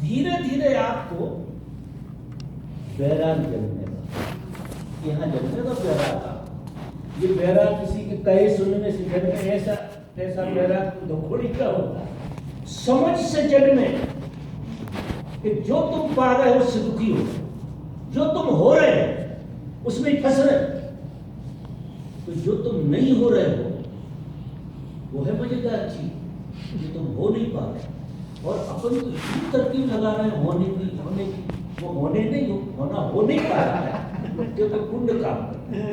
धीरे धीरे आपको बैराग जन्मेगा, यहाँ जन्मेगा बैराग। ये बैराग किसी के कहे सुनने से जन्मे, ऐसा बैराग धोखड़ी का होता है। समझ से जन्मे कि जो तुम पा रहे हो उससे दुखी हो, जो तुम हो रहे हो उसमें ही फंस रहे हो, तो जो तुम नहीं हो रहे हो वो है मजेदार चीज, जो तुम हो नहीं पा रहे। और अपन तो इतनी तरकीब लगा रहे हैं होने की, वो होने नहीं होना हो नहीं पा रहा है, क्योंकि कुंड काम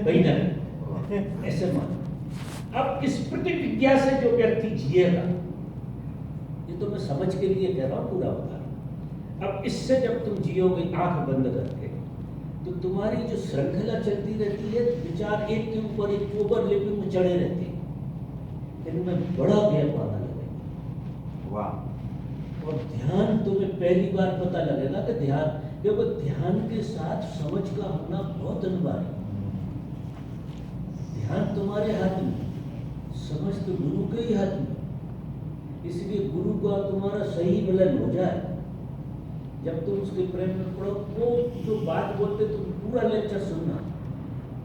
कहीं ना ऐसे मान। अब इस प्रतिज्ञा से जो व्यक्ति जिएगा, ये तो मैं समझ के लिए कह रहा हूं, पूरा बता रहा हूं। अब इससे जब तुम जियोगे आंख बंद करके, तो तुम्हारी जो श्रृंखला चलती रहती है, विचार एक के ऊपर एक ओवरलैपिंग में चढ़े रहते हैं, इनमें बड़ा गैप आना लगेगा। वाह। और ध्यान तुम्हें पहली बार पता लगेगा कि ध्यान के साथ समझ का होना बहुत अनिवार्य है। ध्यान तुम्हारे हाथ में, समझ तो गुरु के ही हाथ में। इसलिए गुरु का तुम्हारा सही मिलन हो जाए, जब तुम उसके प्रेम में पढ़ो, वो जो बात बोलते तुम पूरा लेक्चर सुनना।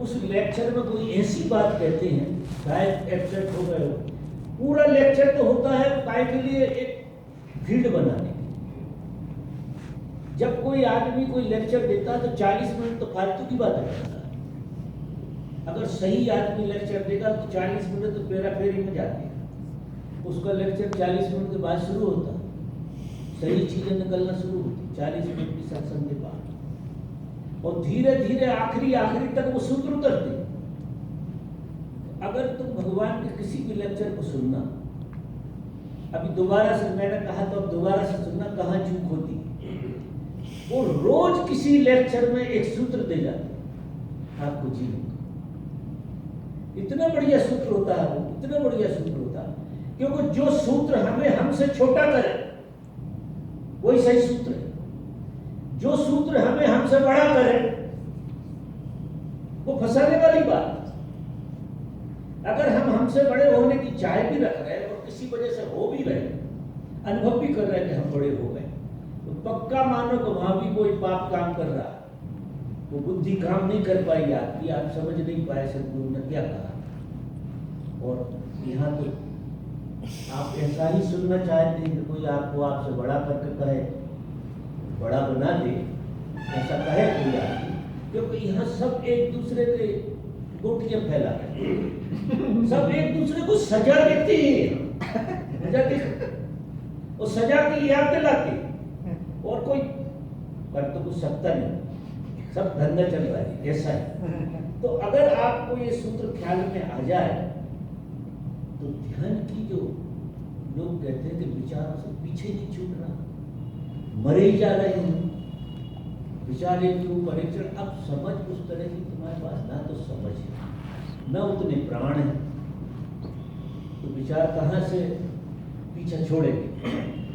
उस लेक्चर में कोई ऐसी बात कहते हैं, शायद एब्सेंट हो गए हो। पूरा लेक्चर तो होता है काय के लिए, एक भीड़ बनाने। जब कोई आदमी कोई लेक्चर देता है तो 40 मिनट तो फालतू की बात करता है। अगर सही आदमी लेक्चर देगा तो 40 मिनट तो पेरा फेरी में जाती है। उसका लेक्चर 40 मिनट के बाद शुरू होता है, सही चीजें निकलना शुरू होती 40 मिनट की सत्संग के बाद, और धीरे धीरे आखिरी तक वो सूत्र उतरते। अगर तुम भगवान के किसी भी लेक्चर को सुनना, अभी दोबारा से मैंने कहा तो अब दोबारा से सुनना, कहाँ चूक होती है। वो रोज किसी लेक्चर में एक सूत्र दे जाते आपको जीवन का। इतना बढ़िया सूत्र होता है वो, इतना बढ़िया सूत्र होता है, क्योंकि जो सूत्र हमें हमसे छोटा करे वही सही सूत्र है। जो सूत्र हमें हमसे बड़ा करे वो फंसाने वाली बात। अगर हम हमसे बड़े होने की चाह भी रख रहे हैं और किसी वजह से हो भी रहे, अनुभव भी कर रहे हैं कि हम बड़े हो गए, तो पक्का मानो कि वहां भी कोई पाप काम कर रहा है। वो बुद्धि काम नहीं कर पाई आपकी, आप समझ नहीं पाए सदगुरु ने क्या कहा। और यहाँ तो आप ऐसा ही सुनना चाहते हैं कि कोई आपको आपसे बड़ा करके कहे, बड़ा बना दे, ऐसा कहे कोई आदमी, क्योंकि यहाँ सब एक दूसरे के गोटियां फैला रहे, सब एक दूसरे को सजा देते हैं, सजा देते, और सजा की याद दिलाते, और कोई कर तो कुछ सकता नहीं, सब धंधा चल रहा है, ऐसा है। तो अगर आपको ये सूत्र ख्याल में आ जाए, तो ध्यान की जो लोग कहते हैं कि विचारों से पीछे नहीं छूटना, मरे ही जा रहे हैं विचार एक के ऊपर एक चढ़। अब समझ उस तरह की तुम्हारे पास ना तो समझ है, न उतने प्राण है, तो विचार कहाँ से पीछा छोड़ेंगे।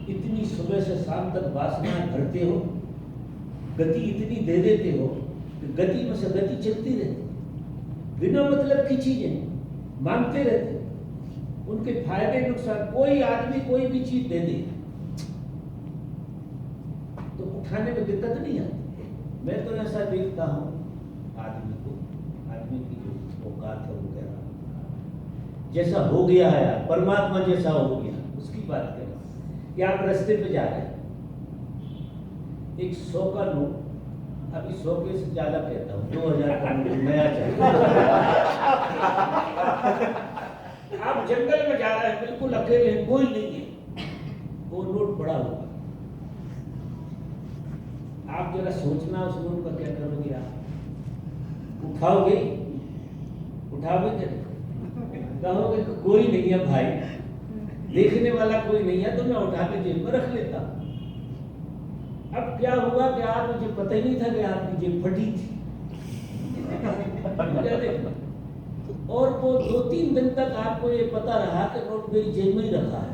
इतनी सुबह से शाम तक वासनाएं भरते हो, गति इतनी दे देते हो कि गति में से गति चलती रहती, बिना मतलब की चीजें मांगते रहते, उनके फायदे नुकसान। कोई आदमी कोई भी चीज दे दे तो उठाने में दिक्कत नहीं आती। मैं तो ऐसा देखता हूँ आदमी को, आदमी की जो औकात है वो कह रहा, जैसा हो गया है परमात्मा जैसा हो गया, उसकी बात कर रहा हूँ। कि आप रास्ते पे जा रहे हैं, एक 100 का नोट, अभी 100 के से ज्यादा कहता हूँ, 2000 का नोट नया चाहिए। आप जंगल में जा रहे हैं, बिल्कुल अकेले, कोई नहीं है, वो नोट बड़ा होगा। आप जरा सोचना उस नोट का क्या करोगे। आप उठाओगे क्या, कहोगे कोई नहीं है भाई, देखने वाला कोई नहीं है, तो मैं उठा के जेब में रख लेता। अब क्या हुआ कि आप, मुझे पता ही नहीं था कि आपकी जेब फटी थी। और वो 2-3 दिन तक आपको ये पता रहा कि नोट मेरी जेब में ही रखा है,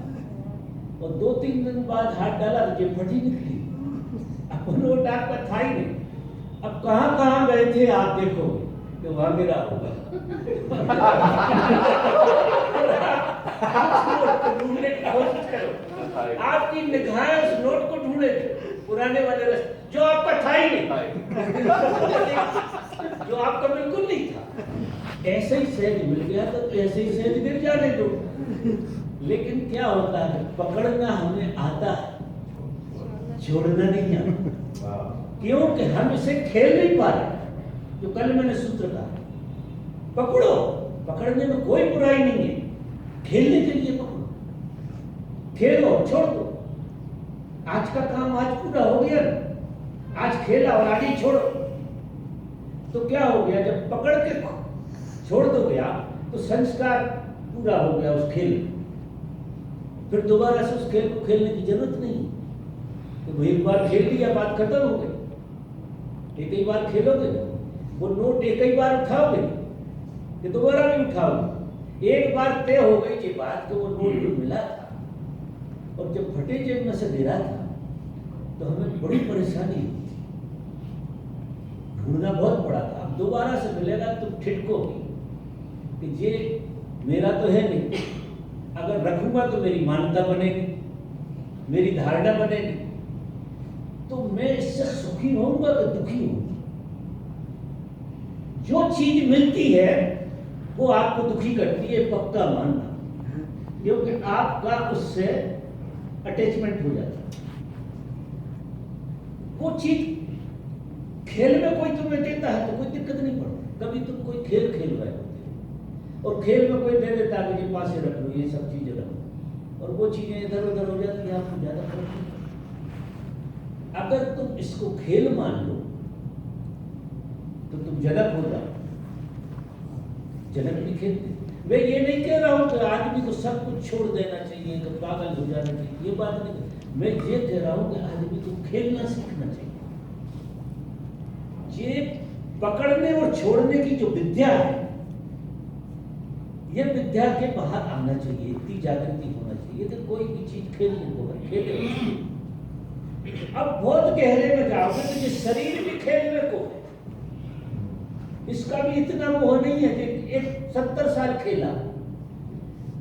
और 2-3 दिन बाद हाथ डाला तो जेब फटी निकली। अब नोट आपका था ही नहीं। अब कहाँ गए थे आप देखोगे कि वहां मेरा होगा। ढूंढने की कोशिश करो, आपकी निगाहें उस नोट को ढूंढे थे, पुराने वाले रास्ते जो आपका था ही नहीं, जो आपका बिल्कुल नहीं था, ऐसे ही सहज मिल गया तो ऐसे ही सहज गिर जाने दो। लेकिन क्या होता है, पकड़ना हमें आता है, छोड़ना नहीं आता, क्योंकि हम इसे खेल नहीं पा रहे। जो कल मैंने सूत्र कहा, पकड़ो, पकड़ने में कोई बुराई नहीं है, खेलने के लिए पकड़ो, खेलो, छोड़ दो। आज का काम आज पूरा हो गया, आज खेला और आज ही छोड़ो तो क्या हो गया, जब पकड़ के छोड़ दोगे आप तो संस्कार पूरा हो गया उस खेल में, फिर दोबारा से उस खेल को खेलने की जरूरत नहीं। तो एक बार खेल लिया, बात खत्म हो गई। एक ही बार खेलोगे, वो नोट एक ही बार उठाओगे कि दोबारा नहीं उठाओगे। एक बार तय हो गई ये बात कि वो नोट जो मिला था और जब फटे जेब में से गिरा था तो हमें बड़ी परेशानी हुई, ढूंढना बहुत पड़ा था। अब दोबारा से मिलेगा तो ठिठकोगे कि ये मेरा तो है नहीं, अगर रखूंगा तो मेरी मान्यता बनेगी, मेरी धारणा बनेगी, तो मैं इससे सुखी होऊंगा कि दुखी होऊंगा। जो चीज मिलती है वो आपको दुखी करती है, पक्का मानना, क्योंकि आपका उससे अटैचमेंट हो जाता है। वो चीज खेल में कोई तुम्हें देता है तो कोई दिक्कत नहीं पड़ती। कभी तुम कोई खेल खेल रहे होते हो और खेल में कोई दे देता है कि ये पास रख लो, ये सब चीजें रख लो, और वो चीजें इधर उधर हो जाती है, आपको ज्यादा फर्क नहीं पड़ता। अगर तुम इसको खेल मान लो तो तुम जनक हो जाओ। जनक भी खेलते। मैं ये नहीं कह रहा हूं कि आदमी को सब कुछ छोड़ देना चाहिए, कि पागल हो जाना चाहिए, ये बात नहीं। मैं ये कह रहा हूं कि आदमी को खेलना सीखना चाहिए। ये पकड़ने और छोड़ने की जो विद्या है, ये विद्या के बाहर आना चाहिए, इतनी जागृति होना चाहिए कि कोई भी चीज खेलने को है, खेले। अब बहुत गहरे में जाओगे तो ये शरीर भी खेलने को है, इसका भी इतना मोह नहीं है कि एक 70 साल खेला,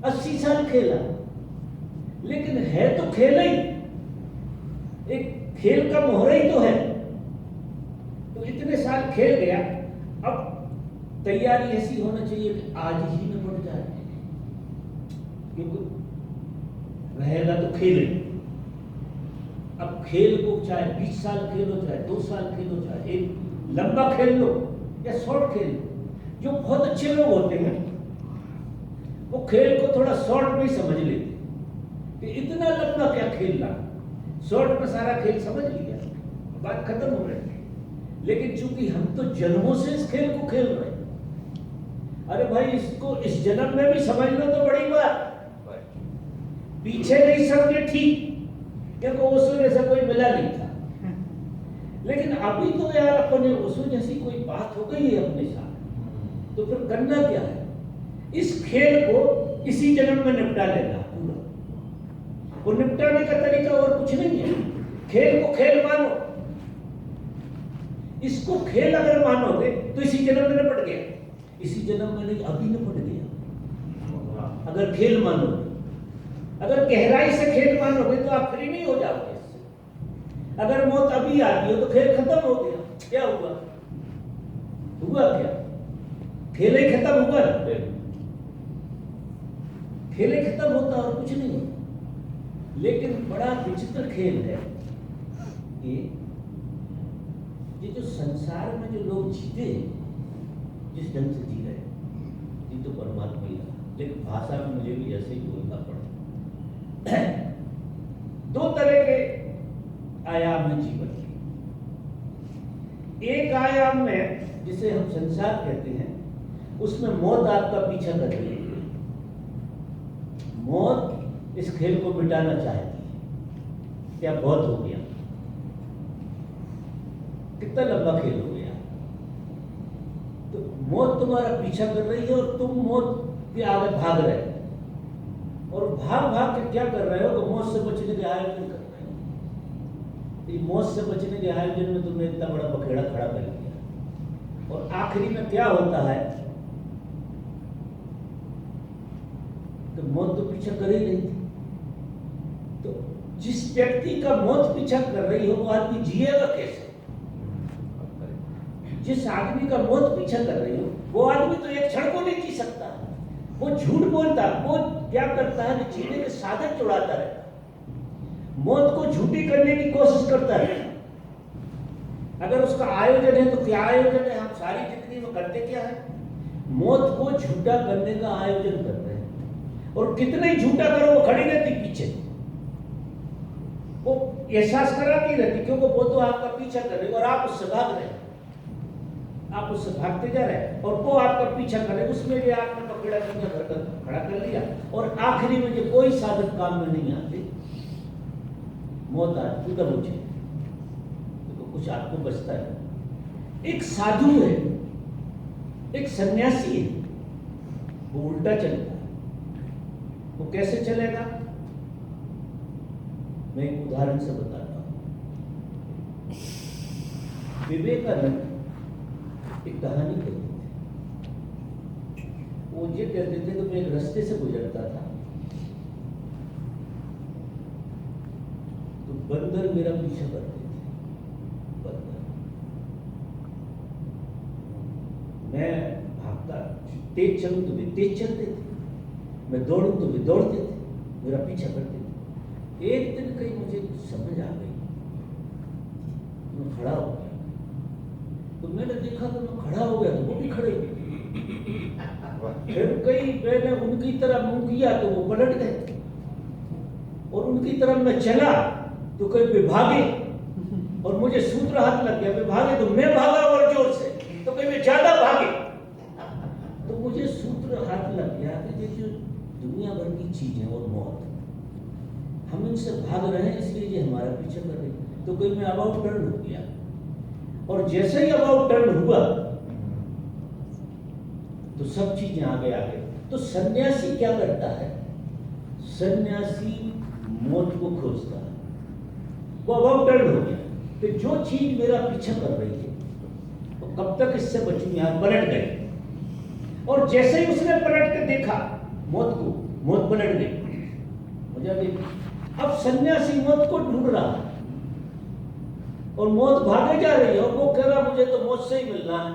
80 साल खेला, लेकिन है तो खेल ही, एक खेल का मोहरा ही तो है। तो इतने साल खेल गया, अब तैयारी ऐसी होना चाहिए कि आज ही निपट जाए, क्योंकि रहेगा तो खेले। अब खेल को चाहे 20 साल खेलो, चाहे 2 साल खेलो, चाहे एक लंबा खेल लो या शॉर्ट खेल लो। जो बहुत अच्छे लोग होते हैं वो खेल को थोड़ा शॉर्ट में ही समझ लेते कि इतना लंबा क्या खेलना, शॉर्ट में सारा खेल समझ लिया, बात खत्म हो रही है। लेकिन चूंकि हम तो जन्मों से इस खेल को खेल रहे हैं, अरे भाई इसको इस जन्म में भी समझ लो तो बड़ी बात, पीछे नहीं समझे ठीक, क्योंकि उसमें जैसा कोई मिला नहीं था। लेकिन अभी तो यार अपने उसमें जैसी कोई बात हो गई है अपने साथ, तो फिर करना क्या है, इस खेल को इसी जन्म में निपटा लेना पूरा। वो निपटाने का तरीका और कुछ नहीं है, खेल को खेल मानो। इसको खेल अगर मानोगे तो इसी जन्म में निपट गया, इसी जन्म में नहीं, अभी निपट गया। अगर खेल मानोगे, अगर गहराई से खेल मानोगे तो आप फ्री नहीं हो जाओगे इससे। अगर मौत अभी आती हो तो खेल खत्म हो गया। क्या हुआ, हुआ क्या, खेल ही खत्म हुआ ना, खेल ही खत्म होता और कुछ नहीं होता। लेकिन बड़ा विचित्र खेल है ये जो संसार में जो लोग जीते जिस ढंग से जी रहे, ये तो परमात्मा ही रहा, लेकिन भाषा में मुझे भी ऐसे ही बोलना पड़ा। 2 तरह के आयाम में जीवन के, एक आयाम में जिसे हम संसार कहते हैं, उसमें मौत आपका पीछा कर रही है। मौत इस खेल को मिटाना चाहती है। क्या बहुत हो गया, कितना लंबा खेल हो गया, तो मौत तुम्हारा पीछा कर रही है और तुम मौत के आगे भाग रहे हो। और भाग भाग के क्या कर रहे हो, तो मौत से बचने के आयोजन कर रहे हो। ये मौत से बचने के आयोजन में तुमने इतना बड़ा बखेड़ा खड़ा कर दिया, और आखिरी में क्या होता है, तो मौत तो पीछा कर ही नहीं थी। तो जिस व्यक्ति का मौत पीछा कर रही हो वो आदमी जिएगा कैसे? जिस आदमी का मौत पीछा कर रही हो वो आदमी तो एक क्षण को नहीं जी सकता। वो झूठ बोलता, वो क्या करता है कि जीने के साधन जुड़ाता रहता, मौत को झूठी करने की कोशिश करता है। अगर उसका आयोजन है तो क्या आयोजन है? हम सारी जिंदगी में करते क्या है? मौत को झूठा करने का आयोजन कर रहे हैं, और कितने ही झूठा करो वो खड़ी रहती पीछे, वो एहसास कराती रहती, क्योंकि वो तो आपका पीछा कर रही है और आप उससे भाग रहे हैं, आप उससे भागते जा रहे हैं और वो आपका पीछा करे, उसमें भी आपने पकड़ा दुनिया भर कर खड़ा कर लिया, और आखिरी में जो कोई साधन काम में नहीं आते, मौत आती उधर मुझे तो कुछ आपको बचता है। एक साधु है, एक सन्यासी है, वो उल्टा चलता है। वो कैसे चलेगा? मैं एक उदाहरण से बताता हूं। विवेकानंद एक कहानी कहते थे। वो ये कहते थे कि मैं एक रास्ते से गुजरता था तो बंदर मेरा पीछा करते थे। बंदर, मैं भागता, तेज चलूं तो भी तेज चलते थे, मैं दौड़ूं तो भी दौड़ते थे, मेरा पीछा करते थे। एक दिन कहीं मुझे समझ आ गई, मैं खड़ा हो गया, तो मैंने देखा कि मैं खड़ा हो गया तो वो भी खड़े हो गए। फिर कई मैंने उनकी तरफ मुंह किया तो वो पलट गए, और उनकी तरफ मैं चला तो कहीं वे भागे, और मुझे सूत्र हाथ लग गया, वे भागे तो मैं भागा और जोर से, तो कहीं वे ज्यादा भागे, तो मुझे सूत्र हाथ लग गया कि ये जो दुनिया भर की चीजें और मौत, हम इनसे भाग रहे हैं इसलिए ये हमारा पीछे कर रही है। तो कहीं मैं अबाउट टर्न हो गया, और जैसे ही अबाउट टर्न हुआ तो सब चीजें आगे आ गई। तो सन्यासी क्या करता है? सन्यासी मौत को खोजता है। वो अबाउट टर्न हो गया कि जो चीज मेरा पीछा कर रही है तो कब तक इससे बचूं, यहां पलट गई, और जैसे ही उसने पलट के देखा मौत को, मौत पलट गई। मुझे अभी अब सन्यासी मौत को ढूंढ रहा है और मौत भागे जा रही है, और वो कह रहा मुझे तो मौत से ही मिलना है।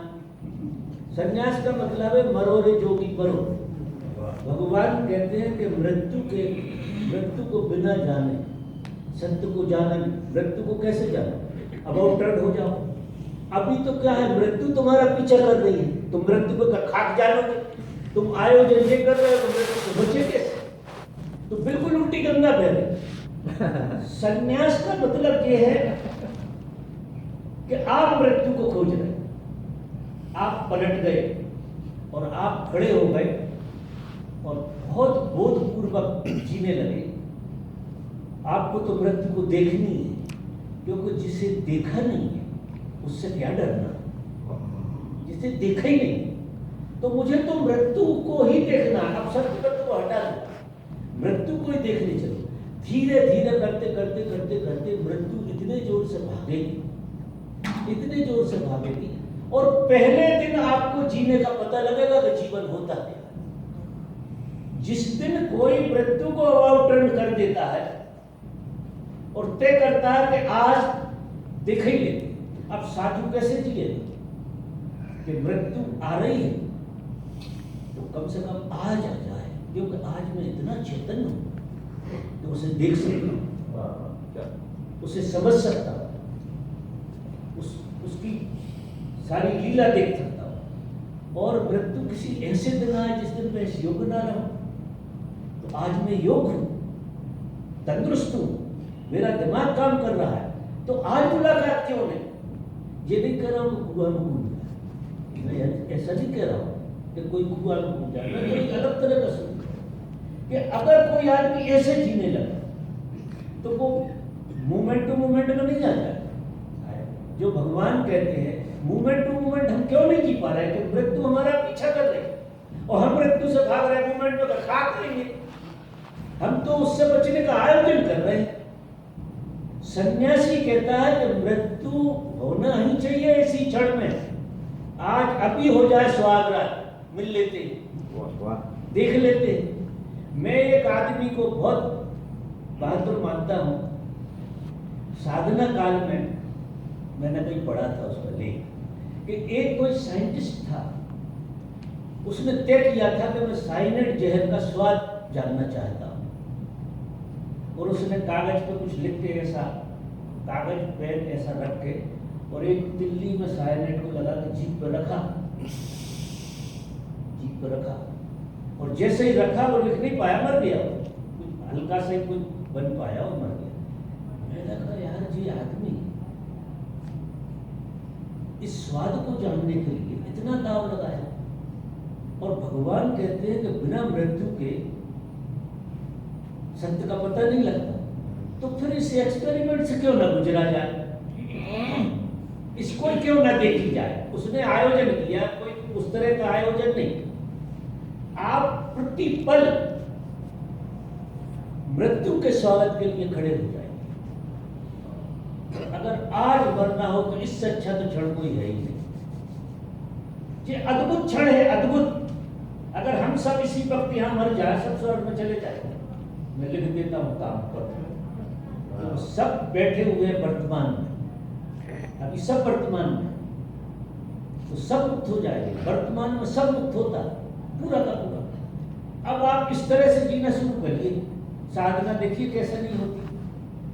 सन्यास का मतलब है मरो रे जोगी परो। भगवान कहते हैं कि मृत्यु को बिना जाने सत्य को जाना नहीं। मृत्यु को कैसे जाना? अबाउट टर्न हो जाओ। अभी तो क्या है, मृत्यु तुम्हारा पीछा कर रही है, तुम मृत्यु को खाक जानोगे, तुम आयोजन ये कर रहे हो तो मृत्यु से बचे कैसे? तो बिल्कुल उल्टी गंगा बह रही। सन्यास का मतलब ये है कि आप मृत्यु को खोज रहे, आप पलट गए और आप खड़े हो गए और बहुत बोधपूर्वक जीने लगे। आपको तो मृत्यु को देखनी है, क्योंकि जिसे देखा नहीं है उससे क्या डरना, जिसे देखा ही नहीं, तो मुझे तो मृत्यु को ही देखना। अब सब मृत्यु को हटा दो, मृत्यु को ही देखने चलो। धीरे धीरे करते करते करते करते मृत्यु इतने जोर से भागेगी, इतने जोर से भागेगी, और पहले दिन आपको जीने का पता लगेगा कि जीवन होता क्या। जिस दिन कोई मृत्यु को अबाउट टर्न कर देता है और तय करता है कि आज देख ही लेते, अब साधु कैसे जिएगा कि मृत्यु आ रही है तो कम से कम आज आ जाए, क्योंकि आज मैं इतना चेतन हूं तो उसे देख सकता हूं, उसे समझ सकता हूं, उसकी सारी लीला देख सकता हूं। और मृत्यु किसी ऐसे दिन आए जिस दिन मैं इस योग ना रहूं, तो आज मैं योग हूं, तंदुरुस्त हूं, मेरा दिमाग काम कर रहा है, तो आज मुलाकात क्यों नहीं? ये नहीं कह रहा हूं कि कुआं में कूद जाए, मैं ऐसा नहीं कह रहा हूं कि कोई कुआं में कूद जाए, मैं तो एक अलग तरह का सोच कि अगर कोई आदमी ऐसे जीने लगा तो वो मूवमेंट टू मूवमेंट में नहीं आ जाए। जो भगवान कहते हैं मूवमेंट टू मूवमेंट हम क्यों नहीं जी पा रहे हैं? कि मृत्यु हमारा पीछा कर रही है और हम मृत्यु से भाग रहे हैं, मूवमेंट में खा करेंगे, हम तो उससे बचने का आयोजन कर रहे हैं। सन्यासी कहता है कि मृत्यु होना ही चाहिए इसी क्षण में, आज अभी हो जाए सुहागरात, मिल लेते, देख लेते। मैं एक आदमी को बहुत बहादुर मानता हूं, साधना काल में मैंने कहीं पढ़ा था उसका लेख कि एक कोई साइंटिस्ट था, उसने तय किया था कि मैं साइनाइड जहर का स्वाद जानना चाहता हूँ। और उसने कागज पे कुछ लिख के ऐसा कागज पेन ऐसा रख के और एक तिल्ली में साइनाइड को लगा के जीभ पे रखा और जैसे ही रखा वो लिख नहीं पाया, मर गया। कुछ हल्का से कुछ बन पाया और मर गया। मैंने कहा यार जी आदमी इस स्वाद को जानने के लिए इतना दाव लगाया, और भगवान कहते हैं कि बिना मृत्यु के सत्य का पता नहीं लगता। तो फिर इस एक्सपेरिमेंट से क्यों ना गुजरा जाए, इसको क्यों ना देखी जाए। उसने आयोजन किया, कोई उस तरह का आयोजन नहीं। आप प्रतिपल मृत्यु के स्वागत के लिए खड़े हो जाएंगे। अगर आज मरना हो तो इससे अच्छा तो क्षण कोई है ही नहीं। ये अद्भुत क्षण है, अद्भुत। अगर हम सब इसी वक्त यहां मर जाए, सब स्वर्ग में चले जाए। मैं लिख देता हूं काम पर, तो सब बैठे हुए वर्तमान में, अभी सब वर्तमान में, तो सब मुक्त हो जाएंगे। वर्तमान में सब मुक्त होता है, पूरा का पूरा। अब आप इस तरह से जीना शुरू करिए। साधना देखिए कैसे नहीं होती।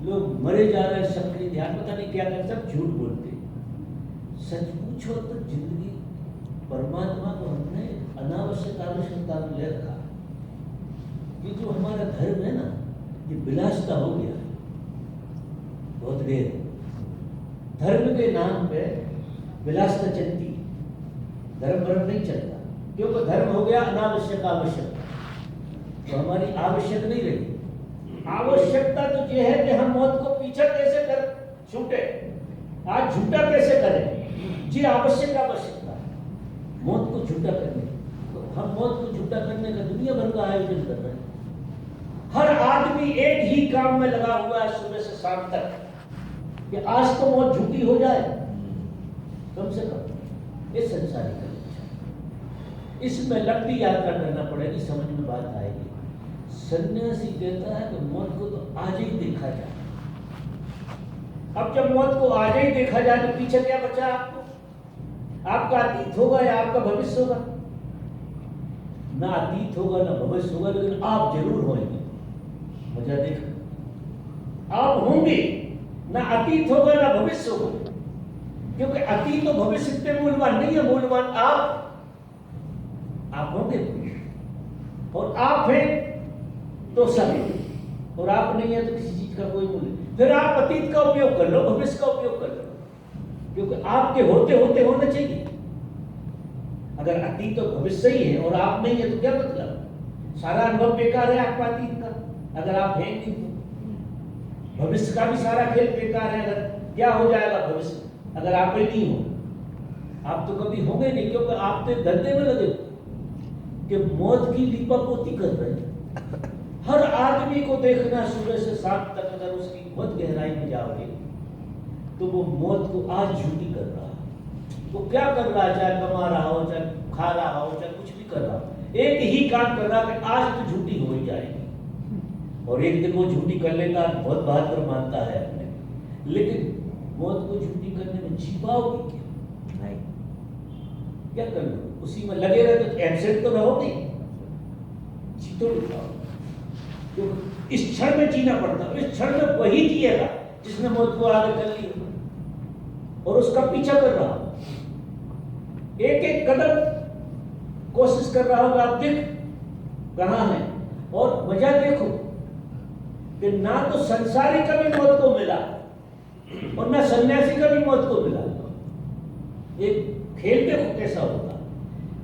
लोग मरे जा रहे हैं, सक्रिय ध्यान, पता नहीं क्या करते, सब झूठ बोलते। सच पूछो तो जिंदगी परमात्मा को हमने अनावश्यक आवश्यकता में ले रखा। ये जो हमारा धर्म है ना, ये विलासता हो गया है बहुत देर। धर्म के नाम पे विलासता चलती है, धर्म पर नहीं चलता, क्योंकि धर्म हो गया अनावश्यक आवश्यकता। तो हमारी आवश्यक नहीं रही। आवश्यकता तो ये है कि हम मौत को पीछा कैसे कर छूटे, आज झूठा कैसे करें। जी आवश्यक आवश्यकता है मौत को झूठा करने। तो हम मौत को झूठा करने का दुनिया भर का आयोजन कर रहे हैं। हर आदमी एक ही काम में लगा हुआ है सुबह से शाम तक कि आज तो मौत झूठी हो जाए कम से कम। इस संसारी का इसमें लंबी यात्रा करना पड़ेगी, समझ में बात आएगी। सन्यासी कहता है कि मौत को तो आज ही देखा जाए। अब जब मौत को आज ही देखा जाए तो पीछे क्या बचा आपको? आपका अतीत होगा या आपका भविष्य होगा? ना अतीत होगा ना भविष्य होगा, लेकिन आप जरूर होंगे। मजा देखो, आप होंगे, ना अतीत होगा ना भविष्य होगा, क्योंकि अतीत तो भविष्य इतने मूल्यवान नहीं है। मूल्यवान आप होंगे, और आप हैं तो सब है, और आप नहीं है तो किसी चीज का कोई मूल्य। फिर आप अतीत का उपयोग कर लो, भविष्य का उपयोग कर लो, क्योंकि आपके होते होते होना चाहिए। अगर अतीत तो भविष्य ही है और आप नहीं है तो क्या मतलब? सारा अनुभव बेकार है आपका अतीत का अगर आप हैं नहीं तो। भविष्य का भी सारा खेल बेकार है। अगर क्या हो जाएगा भविष्य अगर आप ही नहीं हो? आप तो कभी होंगे नहीं, क्योंकि आप तो धंधे में लगे कि मौत की लीपापोती कर रहे हैं। हर आदमी को देखना सुबह से शाम तक, अगर उसकी बहुत गहराई में जाओगे तो वो मौत को आज झूठी कर रहा है। वो क्या कर रहा है? चाहे कमा रहा हो, चाहे खा रहा हो, चाहे कुछ भी कर रहा हो, एक ही काम कर रहा है कि आज तो झूठी हो ही जाएगी। और एक दिन वो झूठी कर लेगा, बहुत बहादुर मानता है अपने, लेकिन मौत को झूठी करने में छिपाओगे क्या? नहीं, क्या कर लो? उसी में लगे रहे तो एब्सेंट तो रहोगे, जी तो दिखाओ। तो इस क्षण में जीना पड़ता है। इस क्षण में वही जिएगा जिसने मौत को आगे कर लिया और उसका पीछा कर रहा हो, एक एक कदम कोशिश कर रहा होगा। आप देख कहां है, और मजा देखो कि ना तो संसारी का भी मौत को मिला और ना सन्यासी का भी मौत को मिला। एक खेल देखो कैसा होता।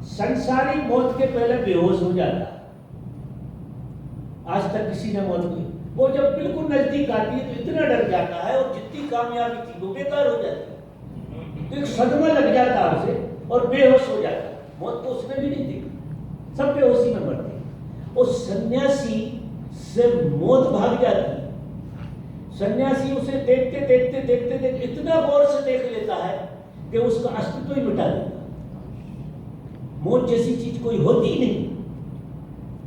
संसारी मौत के पहले बेहोश हो जाता, आज तक किसी ने मौत नहीं। वो जब बिल्कुल नजदीक आती है तो इतना डर जाता है, और जितनी कामयाबी थी वो बेकार हो जाती है। तो एक सदमा लग जाता है उसे और बेहोश हो जाता है। मौत को उसने भी नहीं देखी, सब बेहोशी में मरते। और सन्यासी से मौत भाग जाती है। सन्यासी उसे देखते देखते देखते देखते इतना गौर से देख लेता है कि उसका अस्तित्व ही मिटा देता। मौत जैसी चीज कोई होती ही नहीं।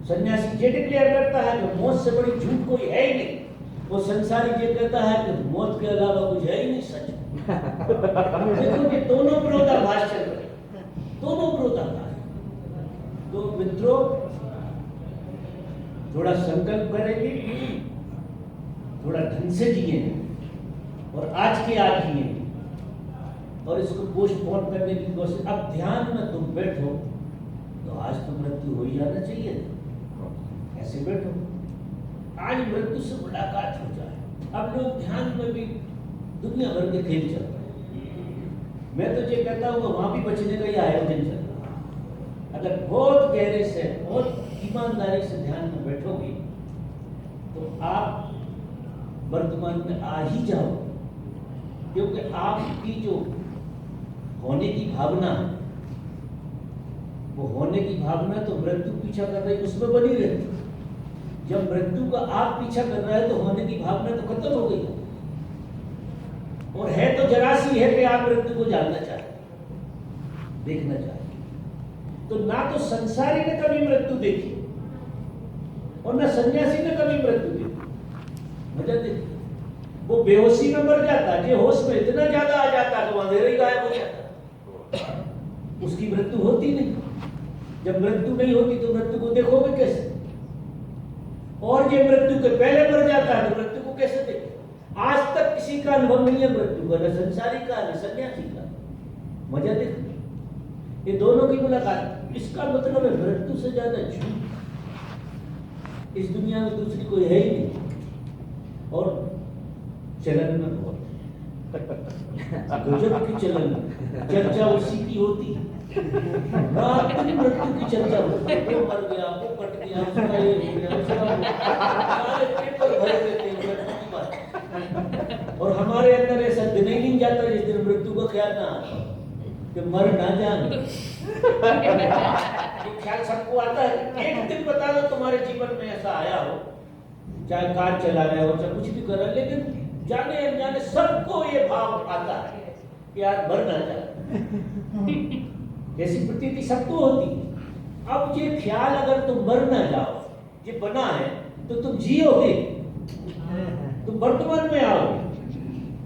सन्यासी ये डिक्लेयर करता है कि मौत से बड़ी झूठ कोई है ही नहीं। वो संसारी ये कहता है कि मौत के अलावा कुछ है ही नहीं सच। देखो कि दोनों विरोधाभास चल रहे, दोनों विरोधाभास। तो मित्रों, थोड़ा संकल्प करेंगे, थोड़ा ढंग से जिए और आज के आज जिए और इसको पोस्टपोन करने की कोशिश। अब ध्यान में तुम बैठो तो आज तो मृत्यु हो ही जाना चाहिए, ऐसे बैठो, आज मृत्यु से मुलाकात हो जाए। अब लोग ध्यान में भी दुनिया भर के खेल चल रहे हैं। मैं तो ये कहता हूँ वहां भी बचने का ही आयोजन चल रहा है। अगर बहुत गहरे से, बहुत ईमानदारी से ध्यान में बैठोगे तो आप वर्तमान में आ ही जाओ, क्योंकि आपकी जो होने की भावना, वो होने की भावना तो मृत्यु पीछा कर रही, उसमें बनी रहती। जब मृत्यु का आप पीछा कर रहा है तो होने की भावना तो खत्म हो गई, और है तो जरा सी है कि आप मृत्यु को जानना चाहते, देखना चाहते। तो ना तो संसारी ने कभी मृत्यु देखी और ना सन्यासी ने कभी मृत्यु देखी। मजा देखी, वो बेहोशी में मर जाता, ये होश में इतना ज्यादा आ जाता कि अंधेरा ही गायब हो जाता, उसकी मृत्यु होती नहीं। जब मृत्यु नहीं होती तो मृत्यु को देखोगे कैसे? और ये मृत्यु के पहले मर जाता है तो मृत्यु को कैसे देखे? आज तक किसी का अनुभव नहीं है मृत्यु का, न संसारी का न सन्यासी का। मजा देखो, ये दोनों की मुलाकात। इसका मतलब है मृत्यु से ज्यादा झूठ इस दुनिया में दूसरी कोई है ही नहीं। और चलन में बहुत गजब की चलन, चर्चा उसी की होती है, रात दिन मृत्यु की चर्चा होती है। वो मर गया, वो कट गया, उसका ये हो गया, सारे पेपर भरे रहते हैं मृत्यु की बात। और हमारे अंदर ऐसा दिन ही नहीं जाता जिस दिन मृत्यु का ख्याल ना आता कि मर ना जाए। ख्याल सबको आता है। एक दिन बता दो तुम्हारे जीवन में ऐसा आया हो, चाहे कार चला रहे हो, चाहे कुछ भी कर रहे, लेकिन जाने अनजाने सबको ये भाव आता है कि यार मर ना जाए, ऐसी प्रतीति सबको होती है। अब ये ख्याल अगर तुम मर ना जाओ, ये बना है तो तुम जियोगे, तुम वर्तमान में आओगे।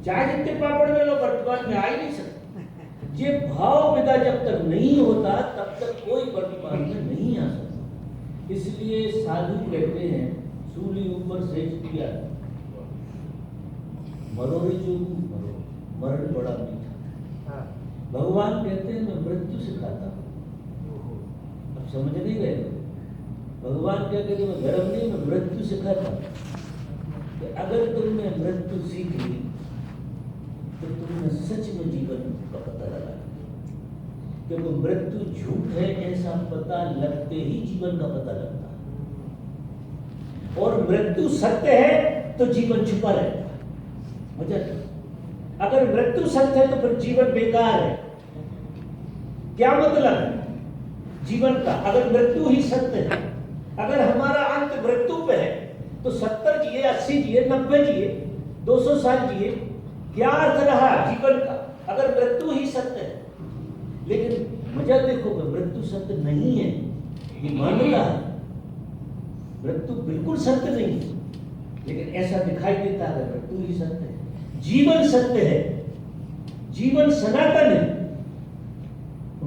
चाहे जितने पापड़ में लो, वर्तमान में आ ही नहीं सकते। ये भाव विदा जब तक नहीं होता तब तक कोई वर्तमान में नहीं आ सकता। इसलिए साधु कहते हैं, सूली ऊपर से किया मरो रे जो मरो, मरण बड़ा मीठा। भगवान कहते हैं मैं मृत्यु सिखाता हूँ। अब समझ नहीं गए? भगवान क्या कहते हैं, मैं धर्म नहीं, मैं मृत्यु सिखाता हूँ। कि अगर तुमने मृत्यु सीख ली तो तुमने सच में जीवन का पता लगा, क्योंकि मृत्यु झूठ है ऐसा पता लगते ही जीवन का पता लगता है, और मृत्यु सत्य है तो जीवन छुपा रहता है। अगर मृत्यु सत्य है तो फिर जीवन बेकार है। क्या मतलब है जीवन का? अगर मृत्यु ही सत्य है, अगर हमारा अंत मृत्यु पे है तो 70 जिए, 80 जिए, 90 जिए, 200 साल जिए, क्या अर्थ रहा जीवन का अगर मृत्यु ही सत्य है? लेकिन मजा देखो, मृत्यु सत्य नहीं है, ये मामला है। मृत्यु बिल्कुल सत्य नहीं है, लेकिन ऐसा दिखाई देता है मृत्यु ही सत्य है। जीवन सत्य है, जीवन सनातन है।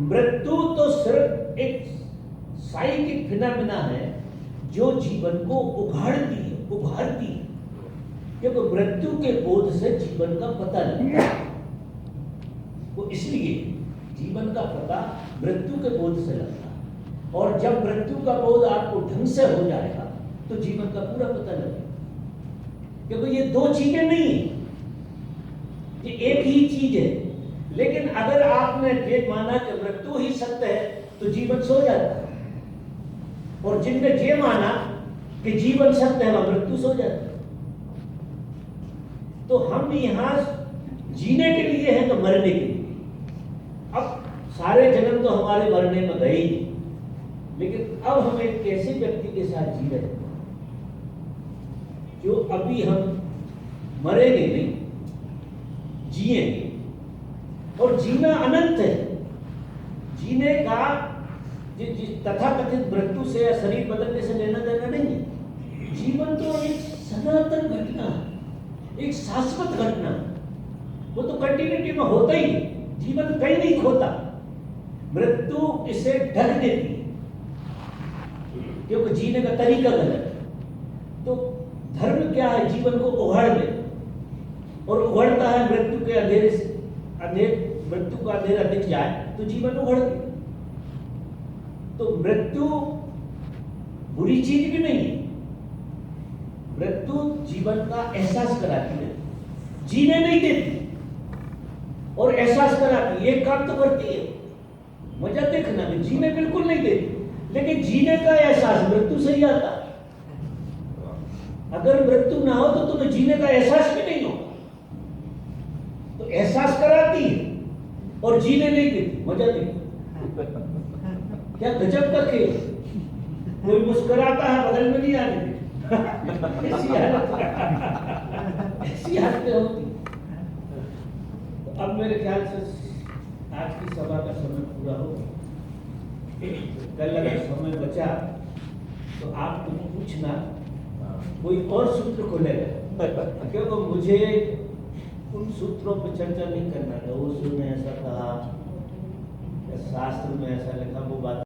मृत्यु तो सिर्फ एक साइकिक फिनोमेना है जो जीवन को उभारती है, उभारती है। क्योंकि मृत्यु के बोध से जीवन का पता लगता है, तो इसलिए जीवन का पता मृत्यु के बोध से लगता है। और जब मृत्यु का बोध आपको ढंग से हो जाएगा तो जीवन का पूरा पता लगेगा। क्योंकि ये दो चीजें नहीं है, ये एक ही चीज है। लेकिन अगर आपने ये माना कि मृत्यु ही सत्य है तो जीवन सो जाता है, और जिनने ये माना कि जीवन सत्य है वह मृत्यु सो जाता है। तो हम यहां जीने के लिए हैं तो मरने के लिए। अब सारे जन्म तो हमारे मरने में गए ही, लेकिन अब हम एक ऐसे व्यक्ति के साथ जी रहे हैं जो अभी हम मरेंगे नहीं, जिएंगे। और जीना अनंत है। जीने का तथाकथित मृत्यु से या शरीर बदलने से लेना देना नहीं है। जीवन तो एक सनातन घटना, एक शाश्वत घटना, वो तो कंटिन्यूटी में होता ही नहीं, जीवन कहीं नहीं खोता, मृत्यु इसे ढक देती है क्योंकि जीने का तरीका गलत है। तो धर्म क्या है? जीवन को उघाड़ दे, और उघड़ता है मृत्यु के अंधेरे से। मृत्यु का अंधेरा दिख जाए तो जीवन उघड़ गया। तो मृत्यु बुरी चीज भी नहीं है, मृत्यु जीवन का एहसास कराती है, जीने नहीं देती और एहसास कराती है। एक काम तो करती है, मजा देखना भी, जीने बिल्कुल नहीं देती, लेकिन जीने का एहसास मृत्यु से ही आता है। अगर मृत्यु ना हो तो तुम्हें जीने का एहसास भी नहीं होगा। तो एहसास कराती है और जीने नहीं देती, मजा देखो क्या गजब का खेल। कोई मुस्कुराता है, बगल में नहीं आने देती। ऐसी हालतें होती। तो अब मेरे ख्याल से आज की सभा का समय पूरा हो गया। कल अगर समय बचा तो आप कुछ पूछना, कोई और सूत्र खोलेगा, क्योंकि मुझे उन सूत्रों पर चर्चा नहीं करना था। उस ने ऐसा कहा, शास्त्र में ऐसा लिखा, वो बात